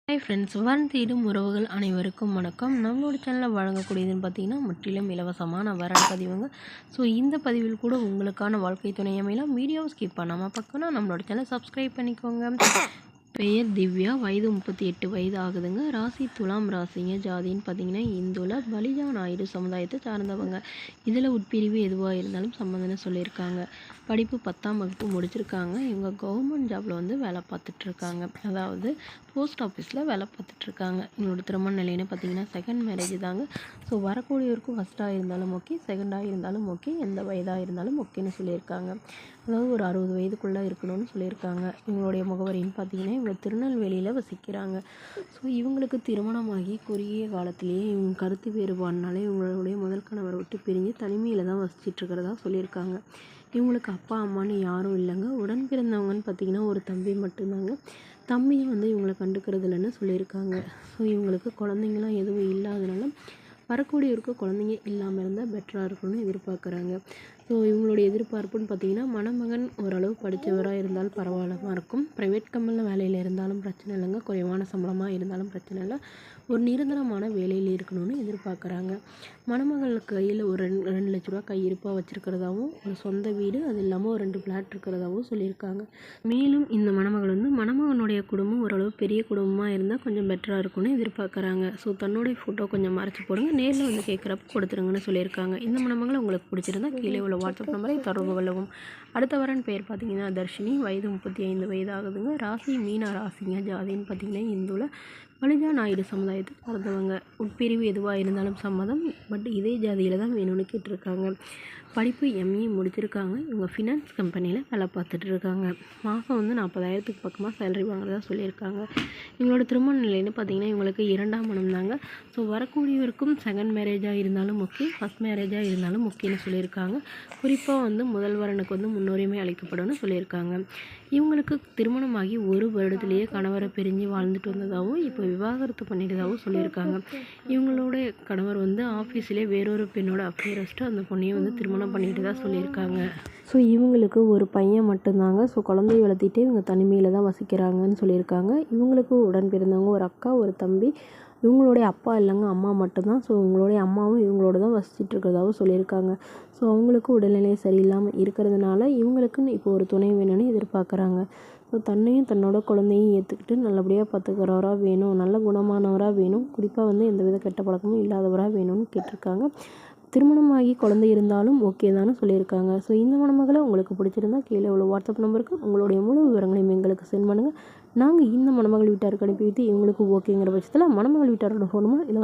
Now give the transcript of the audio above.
Hi friends, வரன் தேடும் உறவுகள் அனைவருக்கும் வணக்கம். நம்மளோட சேனலில் வழங்கக்கூடியதுன்னு பார்த்தீங்கன்னா முற்றிலும் இலவசமான வரன் பதிவுங்க. ஸோ இந்த பதிவில் கூட உங்களுக்கான வாழ்க்கை துணை அமையலாம். வீடியோவை ஸ்கிப் பண்ணாமல் பார்க்கணும். நம்மளோட சேனலை சப்ஸ்கிரைப் பண்ணிக்கோங்க. பெயர் திவ்யா, வயது 38 வயது ஆகுதுங்க. ராசி துலாம் ராசிங்க. ஜாதின்னு பார்த்தீங்கன்னா இந்துல பலிஜா நாயுடு சமுதாயத்தை சார்ந்தவங்க. இதில் உட்பிரிவு எதுவாக இருந்தாலும் சம்மந்தம்னு சொல்லியிருக்காங்க. படிப்பு 10ஆம் வகுப்பு முடிச்சிருக்காங்க. இவங்க கவர்மெண்ட் ஜாபில் வேலை பார்த்துட்ருக்காங்க. அதாவது போஸ்ட் ஆஃபீஸில் வேலை பார்த்துட்ருக்காங்க. இவங்களோட திருமண நிலைன்னு பார்த்தீங்கன்னா செகண்ட் மேரேஜ் தாங்க. ஸோ வரக்கூடியவருக்கும் ஃபஸ்ட்டாக இருந்தாலும் ஓகே, செகண்டாக இருந்தாலும் ஓகே, எந்த வயதாக இருந்தாலும் ஓகேன்னு சொல்லியிருக்காங்க. அதாவது ஒரு 60 வயதுக்குள்ளே இருக்கணும்னு சொல்லியிருக்காங்க. இவங்களுடைய முகவரின்னு பார்த்தீங்கன்னா இவங்க திருநெல்வேலியில் வசிக்கிறாங்க. ஸோ இவங்களுக்கு திருமணமாகி குறுகிய காலத்திலேயே இவங்க கருத்து வேறுபாடுனால இவங்களுடைய முதல் கணவரை விட்டு பிரிஞ்சு தனிமையில் தான் வசிச்சிட்ருக்கிறதா சொல்லியிருக்காங்க. இவங்களுக்கு அப்பா அம்மானு யாரும் இல்லைங்க. உடன் பிறந்தவங்கன்னு பார்த்தீங்கன்னா ஒரு தம்பி மட்டும்தாங்க. தம்பியும் இவங்களை கண்டுக்கிறது இல்லைன்னு சொல்லியிருக்காங்க. ஸோ இவங்களுக்கு குழந்தைங்களாம் எதுவும் இல்லாதனால வரக்கூடியவருக்கு குழந்தைங்க இல்லாமல் இருந்தால் பெட்டராக இருக்கும்னு எதிர்பார்க்குறாங்க. ஸோ இவங்களுடைய எதிர்பார்ப்புன்னு பார்த்தீங்கன்னா மணமகன் ஓரளவு படித்தவராக இருந்தால் பரவாயில்லமாக இருக்கும். ப்ரைவேட் கம்பெனியில் வேலையில் இருந்தாலும் பிரச்சனை இல்லைங்க. குறைவான சம்பளமாக இருந்தாலும் பிரச்சனை இல்லை. ஒரு நிரந்தரமான வேலையில் இருக்கணும்னு எதிர்பார்க்குறாங்க. மணமகளுக்கு கையில் ஒரு 2 லட்ச ரூபா கையிருப்பாக வச்சுருக்கிறதாவும், ஒரு சொந்த வீடு அது இல்லாமல் ஒரு 2 ஃப்ளாட் இருக்கிறதாவும் சொல்லியிருக்காங்க. மேலும் இந்த மணமகள் மணமகனுடைய குடும்பம் ஓரளவு பெரிய குடும்பமாக இருந்தால் கொஞ்சம் பெட்டராக இருக்கும்னு எதிர்பார்க்குறாங்க. ஸோ தன்னுடைய ஃபோட்டோ கொஞ்சம் மறைச்சி போடுங்க, நேரில் கேட்குறப்ப கொடுத்துருங்கன்னு சொல்லியிருக்காங்க. இந்த மணமகள் உங்களுக்கு பிடிச்சிருந்தா கீழே உள்ள வாட்ஸ்அப் நம்பரை தொடர்பு கொள்ளவும். அடுத்த வரன் பெயர் பார்த்தீங்கன்னா தர்ஷினி, வயது 35 வயது ஆகுதுங்க. ராசி மீன ராசிங்க. ஜாதின்னு பார்த்தீங்கன்னா இந்துல பலிஜா நாயுடு சமுதாயத்தை சார்ந்தவங்க. உட்பிரிவு எதுவாக இருந்தாலும் சம்மதம். பட் இதே ஜாதியில் தான் வேணும்னு கேட்டிருக்காங்க. படிப்பு எம்ஏ முடிச்சிருக்காங்க. இவங்க ஃபினான்ஸ் கம்பெனியில் வேலை பார்த்துட்ருக்காங்க. மாதம் 40,000க்கு பக்கமாக சேலரி வாங்குறதா சொல்லியிருக்காங்க. இவங்களோட திருமண நிலைன்னு பார்த்தீங்கன்னா இவங்களுக்கு 2ஆம் மனம் தாங்க. ஸோ வரக்கூடியவருக்கும் செகண்ட் மேரேஜாக இருந்தாலும் ஓகே, ஃபஸ்ட் மேரேஜாக இருந்தாலும் ஓகேன்னு சொல்லியிருக்காங்க. குறிப்பாக முதல் வரனுக்கு முன்னுரிமை அளிக்கப்படும்னு சொல்லியிருக்காங்க. இவங்களுக்கு திருமணமாகி ஒரு வருடத்திலேயே கணவரை பிரிஞ்சு வாழ்ந்துட்டு வந்ததாகவும் இப்போ விவாகரத்து பண்ணிட்டதாகவும் சொல்லியிருக்காங்க. இவங்களோட கணவர் ஆஃபீஸிலே வேறொரு பெண்ணோட அஃபேர் வச்சுட்டு அந்த பொண்ணையும் திருமணம் பண்ணிட்டு தான் சொல்லியிருக்காங்க. ஸோ இவங்களுக்கு ஒரு பையன் மட்டும்தாங்க. ஸோ குழந்தைய வளர்த்திட்டு இவங்க தனிமையில் தான் வசிக்கிறாங்கன்னு சொல்லியிருக்காங்க. இவங்களுக்கு உடன் பிறந்தவங்க ஒரு அக்கா, ஒரு தம்பி. இவங்களுடைய அப்பா இல்லைங்க, அம்மா மட்டும்தான். ஸோ இவங்களுடைய அம்மாவும் இவங்களோட தான் வசிச்சுட்டு இருக்கிறதாகவும் சொல்லியிருக்காங்க. ஸோ அவங்களுக்கு உடல்நிலை சரியில்லாமல் இருக்கிறதுனால இவங்களுக்குன்னு இப்போ ஒரு துணை வேணும்னு எதிர்பார்க்குறாங்க. ஸோ தன்னையும் தன்னோட குழந்தையும் ஏற்றுக்கிட்டு நல்லபடியாக பார்த்துக்கிறவராக வேணும், நல்ல குணமானவராக வேணும். குறிப்பாக எந்தவித கெட்ட பழக்கமும் இல்லாதவராக வேணும்னு கேட்டிருக்காங்க. திருமணமாகி குழந்தை இருந்தாலும் ஓகே தானு சொல்லியிருக்காங்க. ஸோ இந்த மணமகளை உங்களுக்கு பிடிச்சிருந்தா கீழே உள்ள வாட்ஸ்அப் நம்பருக்கு உங்களுடைய முழு விவரங்களையும் எங்களுக்கு சென்ட் பண்ணுங்கள். நாங்கள் இந்த மணமகள் வீட்டாருக்கு அனுப்பி வைத்து இவங்களுக்கு ஓகேங்கிற பட்சத்தில் மணமகள் வீட்டாரோட ஃபோன் நம்பர் இலவச